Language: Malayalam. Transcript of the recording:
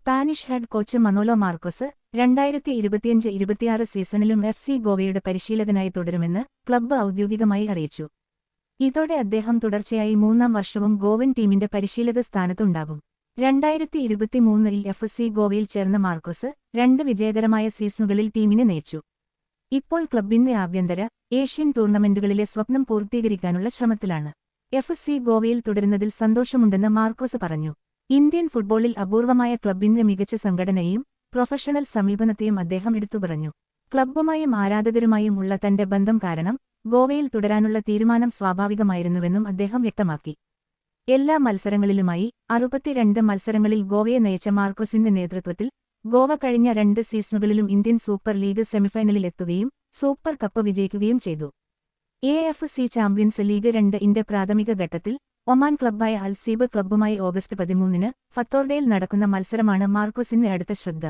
Spanish head coach Manolo Marquez 2025-26 സീസണിലും FC ഗോവയുടെ പരിശീലകനായി തുടരുമെന്ന് ക്ലബ്ബ് ഔദ്യോഗികമായി അറിയിച്ചു. ഇതോടെ അദ്ദേഹം തുടർച്ചയായി 3-ാം വർഷവും ഗോവൻ ടീമിന്റെ പരിശീലക സ്ഥാനത്തുണ്ടാകും. 2023-ൽ FC ഗോവയിൽ ചേർന്ന മാർക്കോസ് 2 വിജയകരമായ സീസണുകളിൽ ടീമിനെ നയിച്ചു. ഇപ്പോൾ ക്ലബ്ബിന്റെ ആഭ്യന്തര, ഏഷ്യൻ ടൂർണമെന്റുകളിലെ സ്വപ്നം പൂർത്തീകരിക്കാനുള്ള ശ്രമത്തിലാണ്. FC ഗോവയിൽ തുടരുന്നതിൽ സന്തോഷമുണ്ടെന്ന് മാർക്കോസ് പറഞ്ഞു. ഇന്ത്യൻ ഫുട്ബോളിൽ അപൂർവമായ ക്ലബ്ബിന്റെ മികച്ച സംഘടനയും പ്രൊഫഷണൽ സമീപനത്തെയും അദ്ദേഹം എടുത്തുപറഞ്ഞു. ക്ലബ്ബുമായും ആരാധകരുമായും ഉള്ള തന്റെ ബന്ധം കാരണം ഗോവയിൽ തുടരാനുള്ള തീരുമാനം സ്വാഭാവികമായിരുന്നുവെന്നും അദ്ദേഹം വ്യക്തമാക്കി. എല്ലാ മത്സരങ്ങളിലുമായി 62 മത്സരങ്ങളിൽ ഗോവയെ നയിച്ച മാർക്കോസിന്റെ നേതൃത്വത്തിൽ ഗോവ കഴിഞ്ഞ 2 സീസണുകളിലും ഇന്ത്യൻ സൂപ്പർ ലീഗ് സെമിഫൈനലിലെത്തുകയും സൂപ്പർ കപ്പ് വിജയിക്കുകയും ചെയ്തു. AFC ചാമ്പ്യൻസ് ലീഗ് 2-ന്റെ പ്രാഥമിക ഘട്ടത്തിൽ ഒമാൻ ക്ലബ്ബായ അൽസീബ് ക്ലബ്ബുമായി ഓഗസ്റ്റ് 13-ന് ഫത്തോർഡയിൽ നടക്കുന്ന മത്സരമാണ് മാർക്കോസിന്റെ അടുത്ത ശ്രദ്ധ.